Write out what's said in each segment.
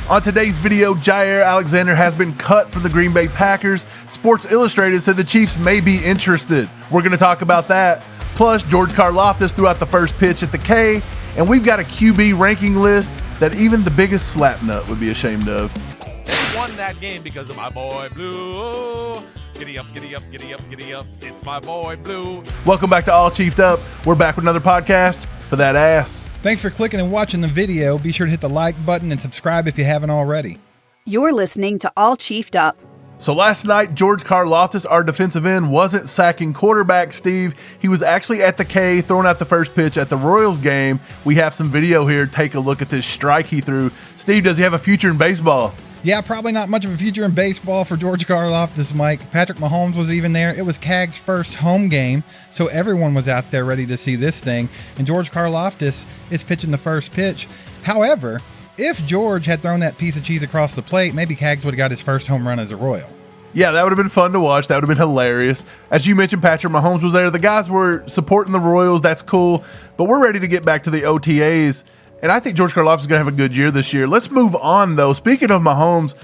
On today's video, Jaire Alexander has been cut from the Green Bay Packers. Sports Illustrated said the Chiefs may be interested. We're going to talk about that. Plus, George Karlaftis threw out the first pitch at the K, and we've got a QB ranking list that even the biggest slapnut would be ashamed of. They won that game because of my boy Blue. Giddy up, giddy up, giddy up, giddy up. It's my boy Blue. Welcome back to All Chiefed Up. We're back with another podcast for that ass. Thanks for clicking and watching the video. Be sure to hit the like button and subscribe if you haven't already. You're listening to All Chiefed Up. So last night, George Karlaftis, our defensive end, wasn't sacking quarterback, Steve. He was actually at the K throwing out the first pitch at the Royals game. We have some video here. Take a look at this strike he threw. Steve, does he have a future in baseball? Yeah, probably not much of a future in baseball for George Karlaftis, Mike. Patrick Mahomes was even there. It was CAG's first home game, so everyone was out there ready to see this thing. And George Karlaftis is pitching the first pitch. However, if George had thrown that piece of cheese across the plate, maybe CAGs would have got his first home run as a Royal. Yeah, that would have been fun to watch. That would have been hilarious. As you mentioned, Patrick Mahomes was there. The guys were supporting the Royals. That's cool. But we're ready to get back to the OTAs. And I think George Karlaftis is going to have a good year this year. Let's move on, though. Speaking of Mahomes,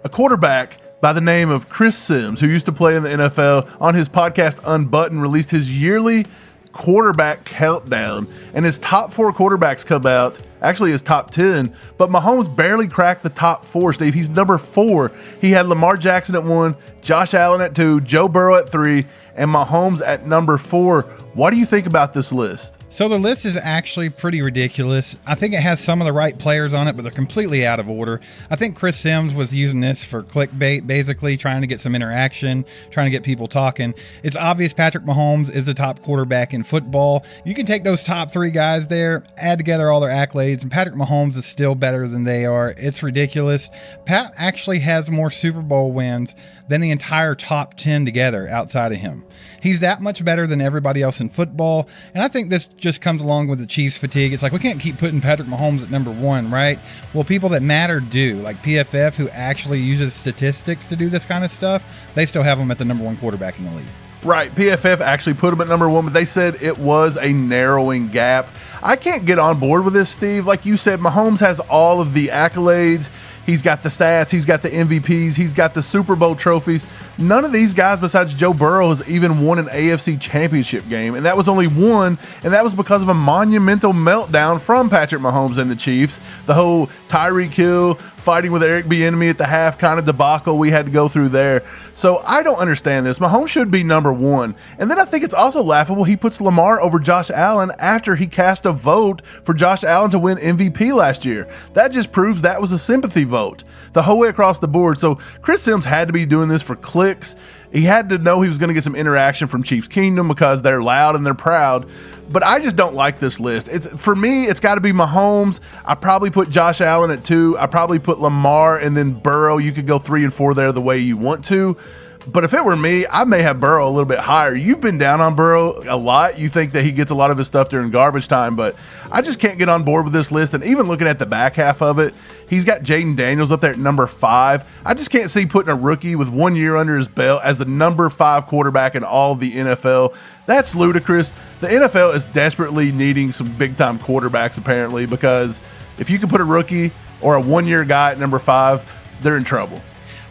a quarterback by the name of Chris Sims, who used to play in the NFL, on his podcast Unbuttoned, released his yearly quarterback countdown. And his top 4 quarterbacks come out, actually his top 10, but Mahomes barely cracked the top 4, Steve. He's number 4. He had Lamar Jackson at 1, Josh Allen at 2, Joe Burrow at 3, and Mahomes at number 4. What do you think about this list? So the list is actually pretty ridiculous. I think it has some of the right players on it, but they're completely out of order. I think Chris Sims was using this for clickbait, basically trying to get some interaction, trying to get people talking. It's obvious Patrick Mahomes is the top quarterback in football. You can take those top 3 guys there, add together all their accolades, and Patrick Mahomes is still better than they are. It's ridiculous. Pat actually has more Super Bowl wins than the entire top 10 together outside of him. He's that much better than everybody else in football, and I think this just comes along with the Chiefs fatigue. It's like, we can't keep putting Patrick Mahomes at number 1, right? Well, people that matter do, like PFF, who actually uses statistics to do this kind of stuff, they still have him at the number 1 quarterback in the league. Right, PFF actually put him at number 1, but they said it was a narrowing gap. I can't get on board with this, Steve. Like you said, Mahomes has all of the accolades. He's got the stats, he's got the MVPs, he's got the Super Bowl trophies. None of these guys besides Joe Burrow has even won an AFC championship game, and that was only one, and that was because of a monumental meltdown from Patrick Mahomes and the Chiefs. The whole Tyreek Hill fighting with Eric Bieniemy at the half kind of debacle we had to go through there. So I don't understand this. Mahomes should be number 1. And then I think it's also laughable he puts Lamar over Josh Allen after he cast a vote for Josh Allen to win MVP last year. That just proves that was a sympathy vote the whole way across the board. So Chris Sims had to be doing this for clicks. He had to know he was going to get some interaction from Chiefs Kingdom because they're loud and they're proud. But I just don't like this list. For me, it's got to be Mahomes. I probably put Josh Allen at 2. I probably put Lamar and then Burrow. You could go 3 and 4 there the way you want to. But if it were me, I may have Burrow a little bit higher. You've been down on Burrow a lot. You think that he gets a lot of his stuff during garbage time, but I just can't get on board with this list. And even looking at the back half of it, he's got Jaden Daniels up there at number 5. I just can't see putting a rookie with 1 year under his belt as the number 5 quarterback in all of the NFL. That's ludicrous. The NFL is desperately needing some big-time quarterbacks, apparently, because if you can put a rookie or a 1 year guy at number 5, they're in trouble.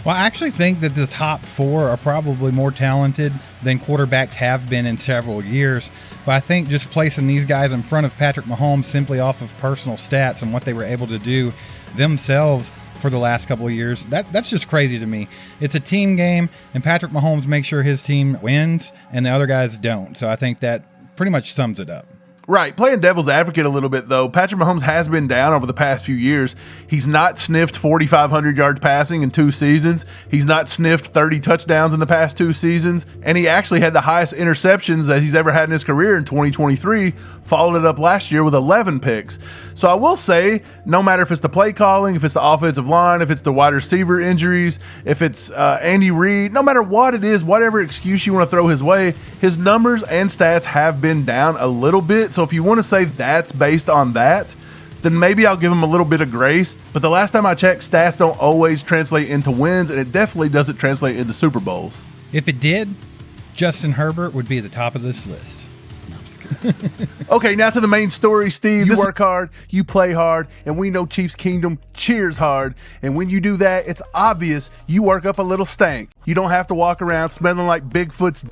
Well, I actually think that the top 4 are probably more talented than quarterbacks have been in several years. But I think just placing these guys in front of Patrick Mahomes simply off of personal stats and what they were able to do themselves for the last couple of years, that's just crazy to me. It's a team game, and Patrick Mahomes makes sure his team wins and the other guys don't. So I think that pretty much sums it up. Right. Playing devil's advocate a little bit, though, Patrick Mahomes has been down over the past few years. He's not sniffed 4,500 yards passing in 2 seasons. He's not sniffed 30 touchdowns in the past 2 seasons. And he actually had the highest interceptions that he's ever had in his career in 2023, followed it up last year with 11 picks. So I will say, no matter if it's the play calling, if it's the offensive line, if it's the wide receiver injuries, if it's Andy Reid, no matter what it is, whatever excuse you want to throw his way, his numbers and stats have been down a little bit. So if you want to say that's based on that, then maybe I'll give him a little bit of grace. But the last time I checked, stats don't always translate into wins, and it definitely doesn't translate into Super Bowls. If it did, Justin Herbert would be at the top of this list. No, I'm just kidding. Okay, now to the main story, Steve. You work hard, you play hard, and we know Chiefs Kingdom cheers hard. And when you do that, it's obvious you work up a little stank. You don't have to walk around smelling like Bigfoot's.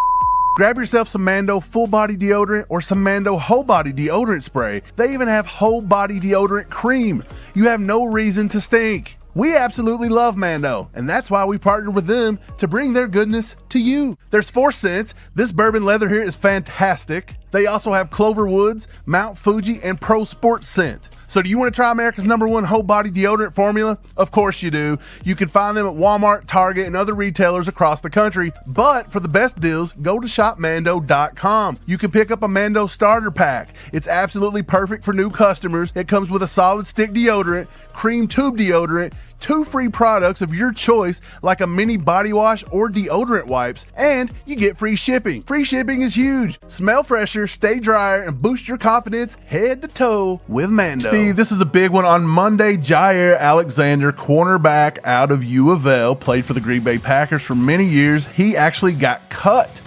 Grab yourself some Mando full body deodorant or some Mando whole body deodorant spray. They even have whole body deodorant cream. You have no reason to stink. We absolutely love Mando, and that's why we partnered with them to bring their goodness to you. There's 4 scents. This bourbon leather here is fantastic. They also have Clover Woods, Mount Fuji, and Pro Sport scent. So do you want to try America's #1 whole body deodorant formula? Of course you do. You can find them at Walmart, Target, and other retailers across the country. But for the best deals, go to shopmando.com. You can pick up a Mando starter pack. It's absolutely perfect for new customers. It comes with a solid stick deodorant, cream tube deodorant, 2 free products of your choice like a mini body wash or deodorant wipes, and you get free shipping. Free shipping is huge. Smell fresher, stay drier, and boost your confidence head to toe with Mando. Steve, this is a big one. On Monday, Jaire Alexander, cornerback out of U of L, played for the Green Bay Packers for many years. He actually got cut.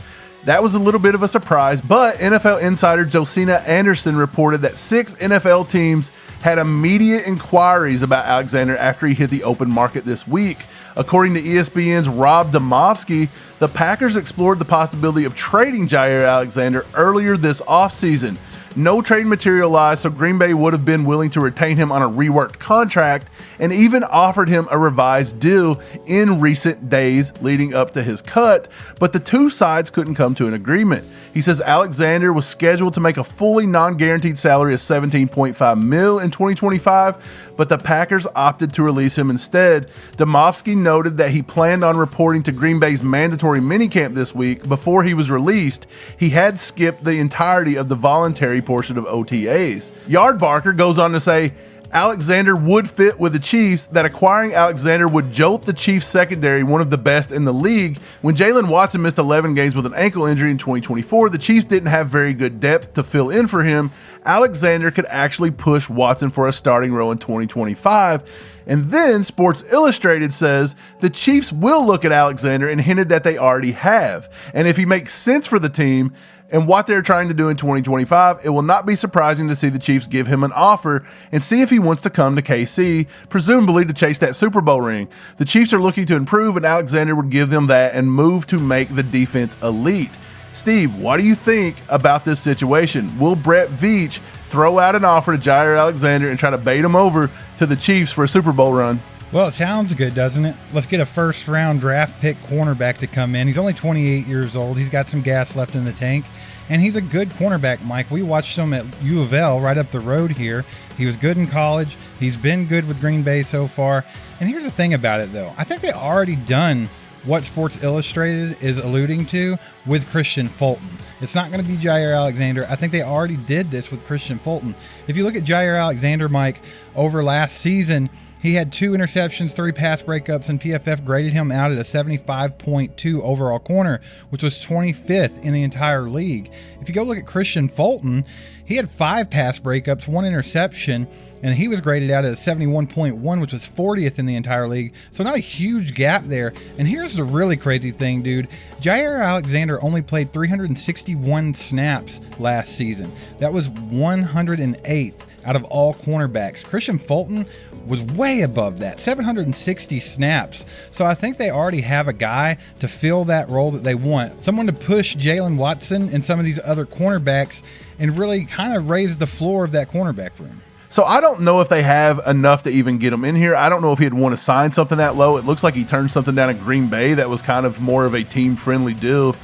That was a little bit of a surprise, but NFL insider Josina Anderson reported that 6 NFL teams had immediate inquiries about Alexander after he hit the open market this week. According to ESPN's Rob Demovsky, the Packers explored the possibility of trading Jaire Alexander earlier this offseason. No trade materialized, so Green Bay would have been willing to retain him on a reworked contract and even offered him a revised deal in recent days leading up to his cut, but the two sides couldn't come to an agreement. He says Alexander was scheduled to make a fully non-guaranteed salary of $17.5 million in 2025, but the Packers opted to release him instead. Demovsky noted that he planned on reporting to Green Bay's mandatory minicamp this week. Before he was released, he had skipped the entirety of the voluntary portion of OTAs. Yardbarker goes on to say Alexander would fit with the Chiefs, that acquiring Alexander would jolt the Chiefs secondary, one of the best in the league. When Jalen Watson missed 11 games with an ankle injury in 2024, the Chiefs didn't have very good depth to fill in for him. Alexander could actually push Watson for a starting role in 2025. And then Sports Illustrated says the Chiefs will look at Alexander and hinted that they already have. And if he makes sense for the team and what they're trying to do in 2025, it will not be surprising to see the Chiefs give him an offer and see if he wants to come to KC, presumably to chase that Super Bowl ring. The Chiefs are looking to improve, and Alexander would give them that and move to make the defense elite. Steve, what do you think about this situation? Will Brett Veach throw out an offer to Jaire Alexander and try to bait him over to the Chiefs for a Super Bowl run? Well, it sounds good, doesn't it? Let's get a first-round draft pick cornerback to come in. He's only 28 years old. He's got some gas left in the tank, and he's a good cornerback, Mike. We watched him at U of L right up the road here. He was good in college. He's been good with Green Bay so far. And here's the thing about it, though. I think they already done what Sports Illustrated is alluding to with Christian Fulton. It's not going to be Jaire Alexander. I think they already did this with Christian Fulton. If you look at Jaire Alexander, Mike, over last season, he had 2 interceptions, 3 pass breakups, and PFF graded him out at a 75.2 overall corner, which was 25th in the entire league. If you go look at Christian Fulton, he had 5 pass breakups, 1 interception, and he was graded out at a 71.1, which was 40th in the entire league. So not a huge gap there. And here's the really crazy thing, dude. Jaire Alexander only played 361 snaps last season. That was 108th out of all cornerbacks. Christian Fulton was way above that, 760 snaps. So I think they already have a guy to fill that role that they want. Someone to push Jalen Watson and some of these other cornerbacks and really kind of raise the floor of that cornerback room. So I don't know if they have enough to even get him in here. I don't know if he'd want to sign something that low. It looks like he turned something down at Green Bay that was kind of more of a team-friendly deal.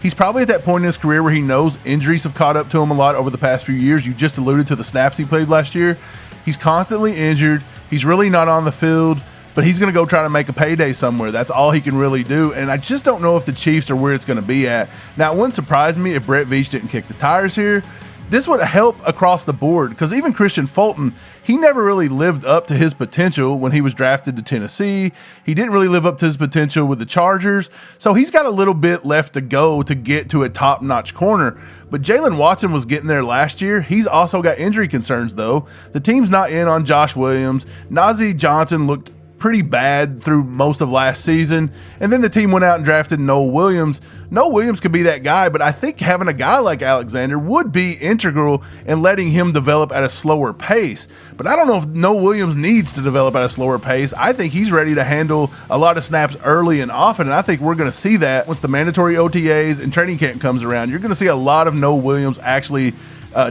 He's probably at that point in his career where he knows injuries have caught up to him a lot over the past few years. You just alluded to the snaps he played last year. He's constantly injured. He's really not on the field, but he's going to go try to make a payday somewhere. That's all he can really do, and I just don't know if the Chiefs are where it's going to be at. Now, it wouldn't surprise me if Brett Veach didn't kick the tires here. This would help across the board because even Christian Fulton, he never really lived up to his potential when he was drafted to Tennessee. He didn't really live up to his potential with the Chargers. So he's got a little bit left to go to get to a top-notch corner. But Jalen Watson was getting there last year. He's also got injury concerns, though. The team's not in on Josh Williams. Najee Johnson looked pretty bad through most of last season. And then the team went out and drafted Noel Williams. Noel Williams could be that guy, but I think having a guy like Alexander would be integral in letting him develop at a slower pace. But I don't know if Noel Williams needs to develop at a slower pace. I think he's ready to handle a lot of snaps early and often, and I think we're going to see that once the mandatory OTAs and training camp comes around. You're going to see a lot of Noel Williams actually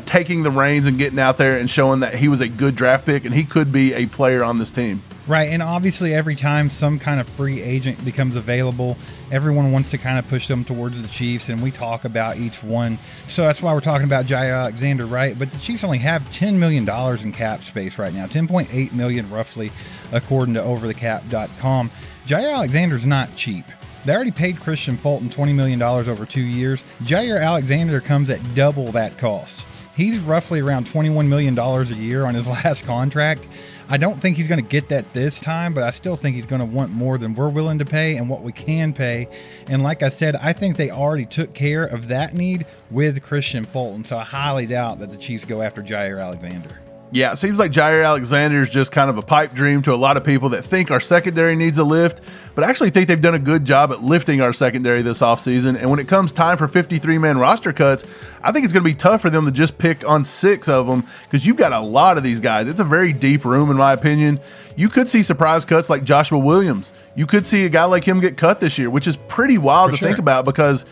taking the reins and getting out there and showing that he was a good draft pick and he could be a player on this team. Right, and obviously every time some kind of free agent becomes available, everyone wants to kind of push them towards the Chiefs, and we talk about each one. So that's why we're talking about Jaire Alexander, right? But the Chiefs only have $10 million in cap space right now, $10.8 million roughly, according to overthecap.com. Jaire Alexander's not cheap. They already paid Christian Fulton $20 million over 2 years. Jaire Alexander comes at double that cost. He's roughly around $21 million a year on his last contract. I don't think he's going to get that this time, but I still think he's going to want more than we're willing to pay and what we can pay. And like I said, I think they already took care of that need with Christian Fulton, so I highly doubt that the Chiefs go after Jaire Alexander. Yeah, it seems like Jaire Alexander is just kind of a pipe dream to a lot of people that think our secondary needs a lift, but I actually think they've done a good job at lifting our secondary this offseason. And when it comes time for 53-man roster cuts, I think it's going to be tough for them to just pick on 6 of them because you've got a lot of these guys. It's a very deep room, in my opinion. You could see surprise cuts like Joshua Williams. You could see a guy like him get cut this year, which is pretty wild to think about because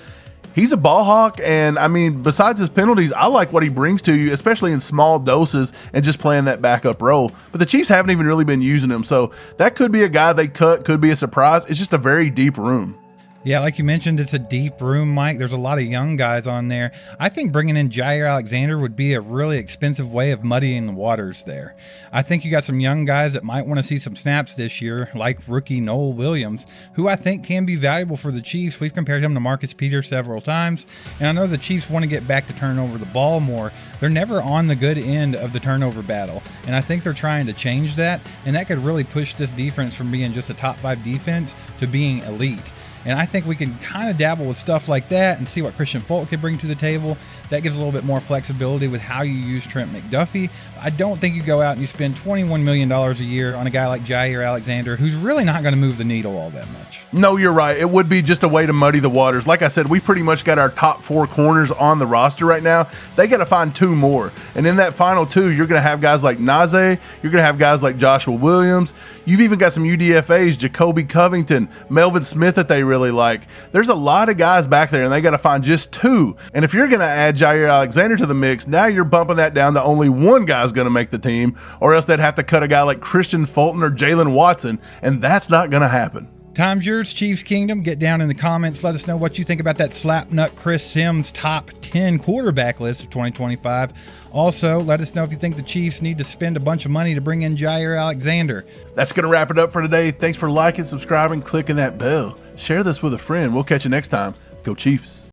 he's a ball hawk, and I mean, besides his penalties, I like what he brings to you, especially in small doses and just playing that backup role. But the Chiefs haven't even really been using him, so that could be a guy they cut, could be a surprise. It's just a very deep room. Yeah, like you mentioned, it's a deep room, Mike. There's a lot of young guys on there. I think bringing in Jaire Alexander would be a really expensive way of muddying the waters there. I think you got some young guys that might want to see some snaps this year, like rookie Noel Williams, who I think can be valuable for the Chiefs. We've compared him to Marcus Peters several times, and I know the Chiefs want to get back to turn over the ball more. They're never on the good end of the turnover battle, and I think they're trying to change that, and that could really push this defense from being just a top 5 defense to being elite. And I think we can kind of dabble with stuff like that and see what Christian Fulton can bring to the table. That gives a little bit more flexibility with how you use Trent McDuffie. I don't think you go out and you spend $21 million a year on a guy like Jaire Alexander, who's really not going to move the needle all that much. No, you're right. It would be just a way to muddy the waters. Like I said, we pretty much got our top 4 corners on the roster right now. They got to find 2 more. And in that final 2, you're going to have guys like Najee. You're going to have guys like Joshua Williams. You've even got some UDFAs, Jacoby Covington, Melvin Smith that they really like. There's a lot of guys back there, and they got to find just 2. And if you're going to add Jaire Alexander to the mix, now you're bumping that down to only 1 guy's going to make the team, or else they'd have to cut a guy like Christian Fulton or Jalen Watson, and that's not going to happen. Time's yours, Chiefs Kingdom. Get down in the comments. Let us know what you think about that slapnut Chris Sims top 10 quarterback list of 2025. Also, let us know if you think the Chiefs need to spend a bunch of money to bring in Jaire Alexander. That's going to wrap it up for today. Thanks for liking, subscribing, clicking that bell. Share this with a friend. We'll catch you next time. Go Chiefs.